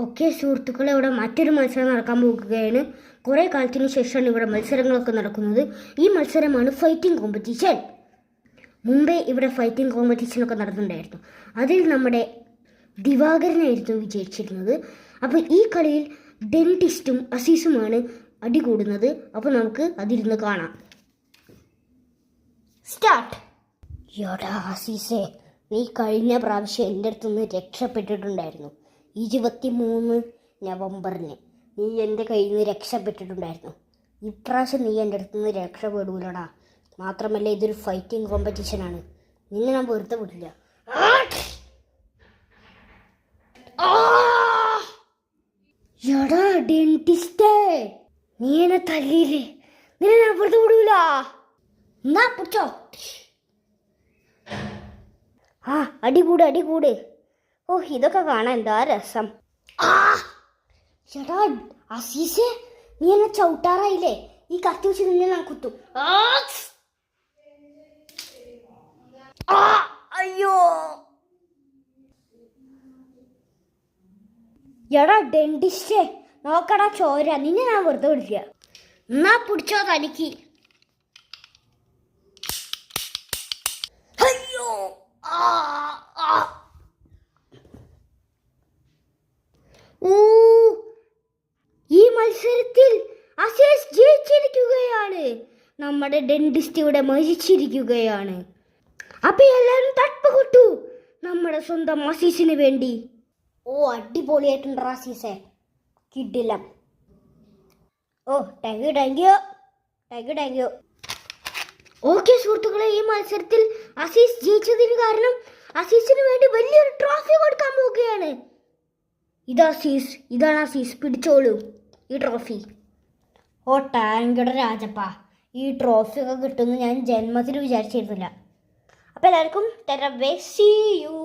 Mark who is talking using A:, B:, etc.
A: Okay സുഹൃത്തുക്കളെ, ഇവിടെ മറ്റൊരു മത്സരം നടക്കാൻ പോകുകയാണ്. കുറേ കാലത്തിന് ശേഷമാണ് ഇവിടെ മത്സരങ്ങളൊക്കെ നടക്കുന്നത്. ഈ മത്സരമാണ് ഫൈറ്റിംഗ് കോമ്പറ്റീഷൻ. മുമ്പേ ഇവിടെ ഫൈറ്റിംഗ് കോമ്പറ്റീഷനൊക്കെ നടന്നിട്ടുണ്ടായിരുന്നു. അതിൽ നമ്മുടെ ദിവാകരനായിരുന്നു വിജയിച്ചിരുന്നത്. അപ്പോൾ ഈ കളിയിൽ ഡെന്റിസ്റ്റും അസീസുമാണ് അടി കൂടുന്നത്. അപ്പോൾ നമുക്ക് അതിരുന്ന് കാണാം. സ്റ്റാർട്ട്. യോടാ അസീസേ, നീ കഴിഞ്ഞ പ്രാവശ്യം എൻ്റെ അടുത്തുനിന്ന് രക്ഷപ്പെട്ടിട്ടുണ്ടായിരുന്നു. 23 നവംബറിന് നീ എൻ്റെ കയ്യിൽ നിന്ന് രക്ഷപ്പെട്ടിട്ടുണ്ടായിരുന്നു. ഇപ്രാവശ്യം നീ എൻ്റെ അടുത്ത് നിന്ന് രക്ഷപ്പെടൂലടാ. മാത്രമല്ല ഇതൊരു ഫൈറ്റിംഗ് കോമ്പറ്റീഷനാണ്. നിന്നെ ഞാൻ വെറുതെ വിടില്ല. എടാ ഡെന്റിസ്റ്റേ, നീ എന്നെ തല്ലിയില്ലേ? നിന്നെ ഞാൻ വെറുതെ വിടൂല. എന്നാ പിടിച്ചോ. അടികൂട്. ഓ, ഇതൊക്കെ കാണാൻ എന്താ രസം. ചേട്ടാ അസീസേ, നീ എന്നെ ചവിട്ടാറായില്ലേ? ഈ കത്തി വെച്ച് നിന്നെ ഞാൻ കുത്തും. അയ്യോ. എടാ ഡെന്റിസ്റ്റേ, നോക്കടാ ചോര. നിന്നെ ഞാൻ വെറുതെ വിടില്ല. എന്നാ പിടിച്ചോ തനിക്ക്. അയ്യോ. ഈ മത്സരത്തിൽ അസീസ് ജയിച്ചിരിക്കുകയാണ്. നമ്മുടെ ഡെന്റിസ്റ്റ് ഇവിടെ മരിച്ചിരിക്കുകയാണ്. അപ്പൊ എല്ലാവരും തട്ട് കൊട്ടു നമ്മുടെ സ്വന്തം അസീസിന് വേണ്ടി. ഓ, അടിപൊളിയായിട്ടുണ്ട് അസീസെ, കിട്ടില്ല. ഓ, താങ്ക് യു. ഓക്കെ സുഹൃത്തുക്കളെ, ഈ മത്സരത്തിൽ അസീസ് ജയിച്ചതിന് കാരണം അസീസിന് വേണ്ടി വലിയൊരു ട്രോഫി കൊടുക്കാൻ പോവുകയാണ്. ഇതാണ് അസീസ്, പിടിച്ചോളൂ ഈ ട്രോഫി. ഓ, ടാങ്കയുടെ രാജപ്പ, ഈ ട്രോഫി ഒക്കെ കിട്ടുമെന്ന് ഞാൻ ജന്മത്തിൽ വിചാരിച്ചിരുന്നില്ല. അപ്പോൾ എല്ലാവർക്കും സീ യു.